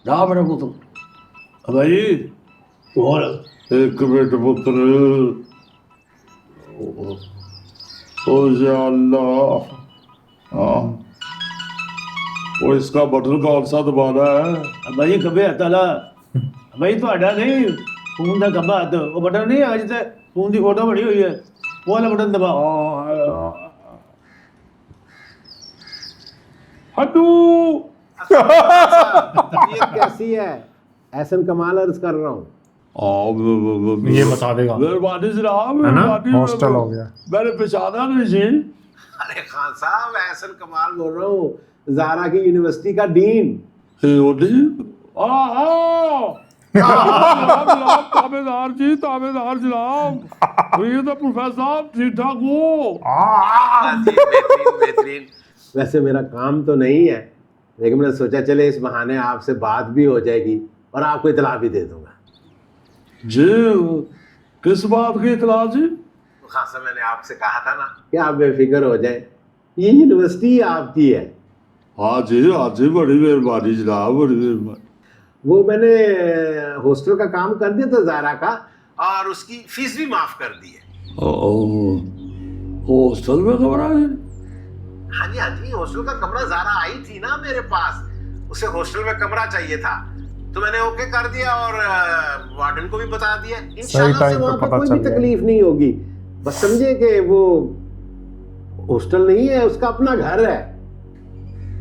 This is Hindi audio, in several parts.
जा मेरा पुत्र भाई और एक मिनट पुत्र ओ या अल्लाह हाँ वो इसका बटन कौन सा दबाना है भाई खब्बे हत्थ वाला भाई ਤੁਹਾਡਾ नहीं फोन का खब्बा हत्थ वो बटन नहीं है जिसे फोन की फोटो बनी हुई है वो वाला बटन दबाओ हड्डू तबीयत कैसी है? एहसन कमाल अर्ज कर रहा हूँ। ये बता देगा। मेहरबानी जनाब है ना? मेहरबानी हॉस्टल हो गया। मैंने पहचाना नहीं जी अरे खान साहब एहसन कमाल बोल रहा हूँ, ज़ारा की यूनिवर्सिटी का डीन। ताबेदार जी ताबेदार जनाब ये तो प्रोफेसर ठीक ठाक हो बेहतरीन। वैसे मेरा काम तो नहीं है, लेकिन मैंने सोचा चले इस बहाने आपसे बात भी हो जाएगी और आपको इतला भी दे दूंगा। जी किस बात की इतला जी खान साहब मैंने आपसे कहा था ना कि आप बेफिक्र हो जाए, ये यूनिवर्सिटी आपकी है। हाँ जी बड़ी मेहरबानी जनाब बड़ी मेहरबानी वो मैंने हॉस्टल का काम कर दिया था ज़ारा का, और उसकी फीस भी माफ कर दी है। हॉस्टल में कमरा है हाँ जी हॉस्टल का कमरा ज़ारा आई थी ना मेरे पास, उसे हॉस्टल में कमरा चाहिए था तो मैंने ओके कर दिया और वार्डन को भी बता दिया। इंशाल्लाह से वहाँ पे कोई भी तकलीफ नहीं होगी। बस समझे कि वो हॉस्टल नहीं है, उसका अपना घर है।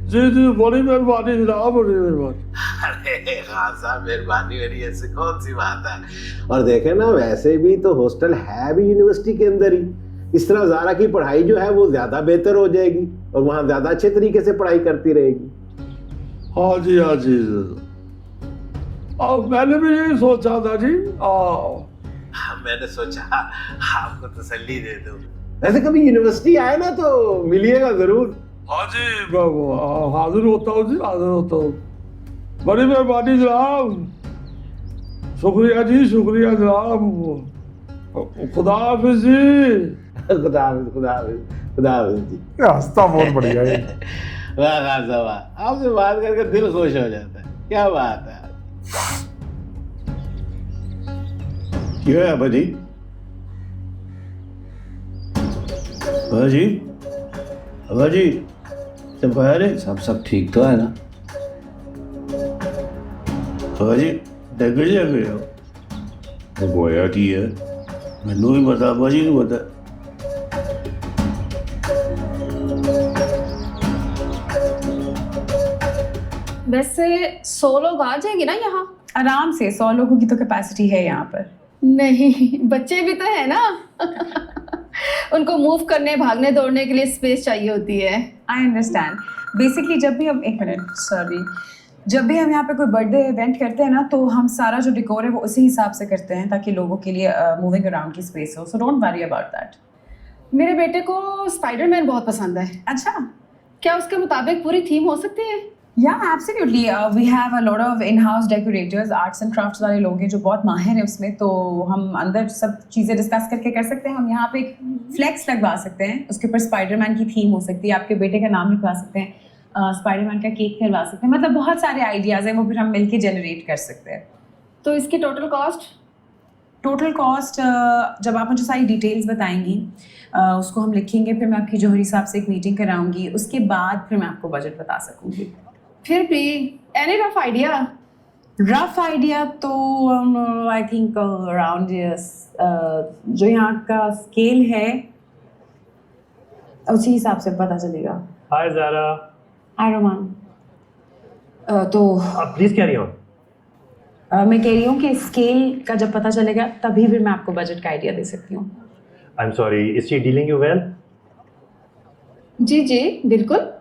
जी बड़ी मेहरबानी जनाब बड़ी मेहरबानी। अरे खान साहब मेहरबानी मेरी ऐसी कौन सी बात है। और देखे ना वैसे भी तो हॉस्टल है भी यूनिवर्सिटी के अंदर ही, इस तरह ज़ारा की पढ़ाई जो है वो ज़्यादा बेहतर हो जाएगी और वहाँ ज़्यादा अच्छे तरीके से पढ़ाई करती रहेगी। हाँ जी मैंने भी यही सोचा था जी मैंने सोचा आपको तसल्ली दे दूं। वैसे कभी यूनिवर्सिटी आए ना तो मिलिएगा जरूर। हाँ जी हाजिर होता हूँ जी हाजिर होता हूँ। बड़ी मेहरबानी जनाब शुक्रिया जी शुक्रिया जनाब। खुदा हाफिज जी। खुदा हाफिज जी। रास्ता बहुत बढ़िया है। वाह खान साहब वाह, आपसे बात करके दिल खुश हो जाता है। क्या बात है। क्यों है अब्बा जी? अब्बा जी सब खैर है? सब ठीक तो है ना अब्बा जी डग गए हो? गोया की है मैनू भी पता, अब्बा जी को पता। वैसे 100 लोग आ जाएंगे ना यहाँ? आराम से 100 लोगों की तो कैपेसिटी है यहाँ पर। नहीं बच्चे भी तो है ना उनको मूव करने भागने दौड़ने के लिए स्पेस चाहिए होती है। I understand. बेसिकली जब भी हम जब भी हम यहाँ पे कोई बर्थडे इवेंट करते हैं ना तो हम सारा जो डिकोर है वो उसी हिसाब से करते हैं ताकि लोगों के लिए मूविंग अराउंड की स्पेस हो। So don't worry about that. मेरे बेटे को स्पाइडरमैन बहुत पसंद है। अच्छा, क्या उसके मुताबिक पूरी थीम हो सकती है? Yeah, absolutely. We have a lot of in-house decorators, arts and crafts वाले लोग हैं जो बहुत माहिर हैं उसमें, तो हम अंदर सब चीज़ें डिस्कस करके कर सकते हैं। हम यहाँ पे एक फ्लेक्स लगवा सकते हैं, उसके ऊपर स्पाइडरमैन की थीम हो सकती है, आपके बेटे का नाम लिखवा सकते हैं, स्पाइडरमैन का केक करवा सकते हैं। मतलब बहुत सारे आइडियाज़ हैं, वो फिर हम मिलके जनरेट कर सकते हैं। तो इसकी टोटल कॉस्ट जब आप मुझे सारी डिटेल्स बताएंगी उसको हम लिखेंगे, फिर मैं आपकी जोहरी साहब से एक मीटिंग कराऊंगी, उसके बाद फिर मैं आपको बजट बता सकूँगी। फिर भी एनी रफ आइडिया तो आई थिंक अराउंड जो यहाँ का स्केल है उसी हिसाब से पता चलेगा। हाय ज़ारा। हाय रोमान। तो आप प्लीज़ कैरी ऑन। मैं कह रही हूँ कि स्केल का जब पता चलेगा तभी फिर मैं आपको बजट का आइडिया दे सकती हूँ। I am sorry, is she dealing you well? जी बिल्कुल।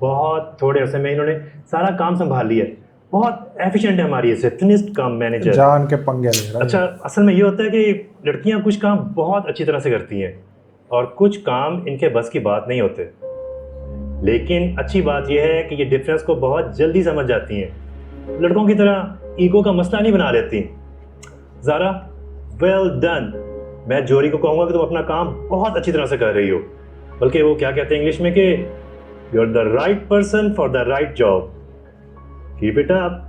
बहुत थोड़े अरसे में इन्होंने सारा काम संभाल लिया है। बहुत एफिशिएंट है हमारी रिसेप्शनिस्ट कम मैनेजर। जान के पंगे ले रहा है। अच्छा, असल में ये होता है कि लड़कियां कुछ काम बहुत अच्छी तरह से करती हैं और कुछ काम इनके बस की बात नहीं होते, लेकिन अच्छी बात यह है कि ये डिफरेंस को बहुत जल्दी समझ जाती हैं। लड़कों की तरह ईगो का मसला नहीं बना लेती। Zara well done. मैं जोरी को कहूँगा कि तुम अपना काम बहुत अच्छी तरह से कर रही हो, बल्कि वो क्या कहते हैं इंग्लिश में कि you are the right person for the right job. Keep it up.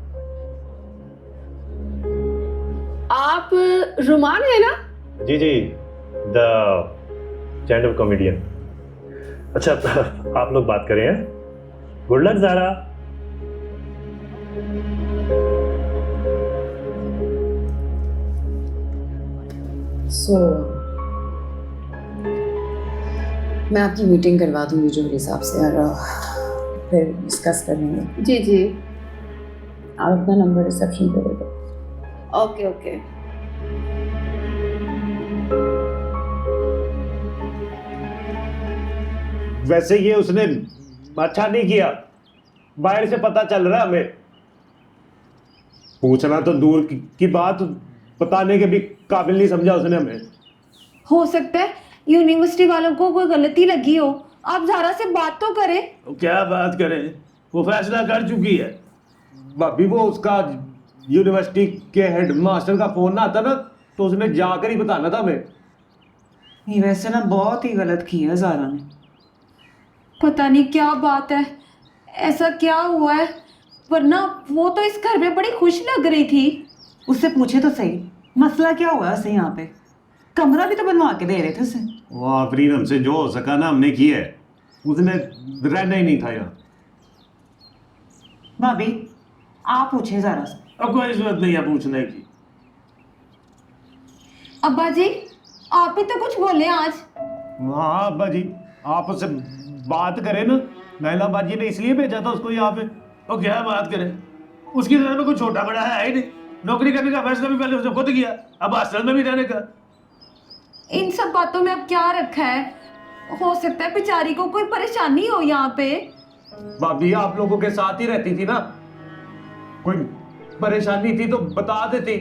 आप रुमान है ना? जी जी, द स्टैंड अप कॉमेडियन। अच्छा आप लोग बात करें हैं। Good luck Zaara. सो मैं आपकी मीटिंग करवा दूंगी जो हिसाब से और फिर डिस्कस कर लेंगे। जी जी, आप अपना नंबर रिसेप्शन पे दे दो। Okay okay. वैसे ये उसने अच्छा नहीं किया, बाहर से पता चल रहा है हमें। पूछना तो दूर की बात, बताने के भी काबिल नहीं समझा उसने हमें। हो सकता है यूनिवर्सिटी वालों को कोई गलती लगी हो, आप ज़ारा से बात तो करें। तो क्या बात करें, वो फैसला कर चुकी है भाभी। वो उसका यूनिवर्सिटी के हेडमास्टर का फोन ना आता ना तो उसने जाकर ही बताना था हमें। ये वैसे ना बहुत ही गलत किया ज़ारा ने। पता नहीं क्या बात है, ऐसा क्या हुआ है, वरना वो तो इस घर में बड़ी खुश लग रही थी। उससे पूछे तो सही मसला क्या हुआ उसे यहाँ पे। कमरा भी तो बनवा के दे रहे थे उसे। वो आफरीन हमसे जो हो सका ना हमने किया है, उसने रहना ही नहीं था यहाँ। भाभी आप पूछे ज़ारा से। अब कोई जरूरत नहीं है पूछने की। अब्बा जी आप ही तो कुछ बोले आज। हाँ अब्बा जी, आप उससे बात करें ना। नैला बाजी ने इसलिए भेजा था उसको यहाँ पे। और क्या बात करें, उसकी नजर में कोई छोटा बड़ा है ही नहीं। नौकरी करने का फैसला भी पहले उसने खुद किया, अब हॉस्टल में भी रहने का। इन सब बातों में अब क्या रखा है, हो सकता है बेचारी को कोई परेशानी हो यहाँ पे। भाभी आप लोगों के साथ ही रहती थी ना, कोई परेशानी थी तो बता देती।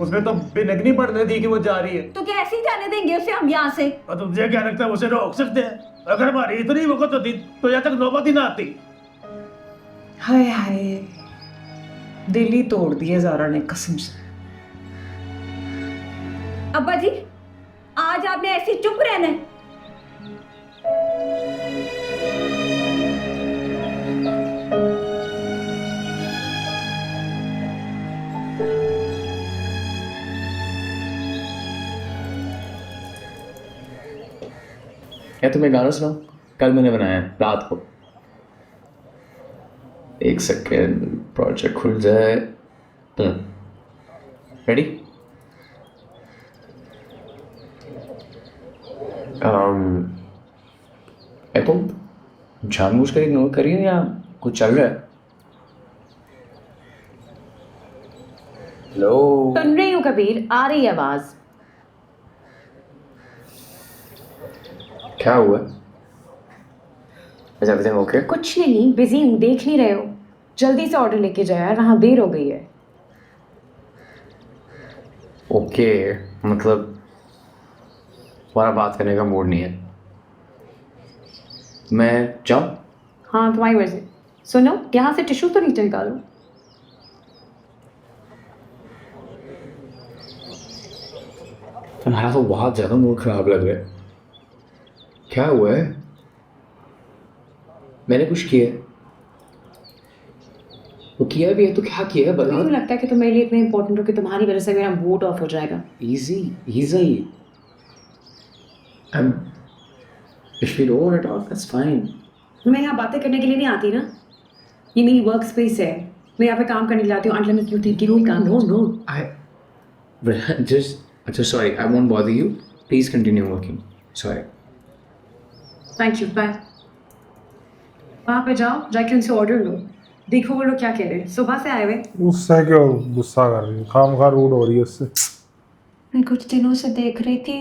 उसने तो बेनगनी पढ़ने दी कि वो जा रही है। तो क्या ऐसे ही जाने देंगे उसे हम यहाँ से? और तुझे क्या लगता है उसे रोक सकते हैं? अगर हमारी इतनी वक्त होती तो यहाँ तक नौबत ही ना आती। हाय हाय, दिल ही तोड़ दिया ज़ारा ने कसम से। अब्बा जी आज आपने ऐसे चुप रहना है? या तुम्हें गाना सुनाऊं? कल मैंने बनाया है रात को। एक सेकेंड, प्रोजेक्ट खुल जाए। रेडी? तुम जानबूझ कर इग्नोर करिए या कुछ चल रहा है? हेलो, सुन रही हूँ कबीर, आ रही है आवाज। क्या हुआ? Everything okay? कुछ नहीं, बिजी हूँ, देख नहीं रहे हो। जल्दी से ऑर्डर लेके जाओ यार, वहाँ देर हो गई है। ओके, मतलब तुम्हारा बात करने का मूड नहीं है। मैं जाऊँ? हाँ तुम्हारी मर्जी। सुनो, यहाँ से टिश्यू तो नीचे निकालो। तुम्हारा तो बहुत ज़्यादा मूड खराब लग रहा है। क्या हुआ है? मैंने कुछ किया है? वो किया भी है तो क्या किया है मुझे बताओ। तो लगता है कि तुम मेरे लिए इतने इंपॉर्टेंट हो कि तुम्हारी वजह से मेरा मूड ऑफ हो जाएगा। Easy. If you don't want to talk, that's fine. मैं यहाँ बातें करने के लिए नहीं आती ना, ये मेरी वर्क स्पेस है। मैं यहाँ पे काम करने के लिए आती हूँ। Until you think you can, no. Just sorry, I won't bother you. Please continue working. Sorry. Thank you, bye. वहाँ पे जाओ, जाके उनसे ऑर्डर लो, देखो वो लोग क्या कह रहे हैं। सुबह से आए हुए। उससे क्यों गुस्सा कर रही है? खामखा रूड हो रही है उससे। मैं कुछ दिनों से देख रही थी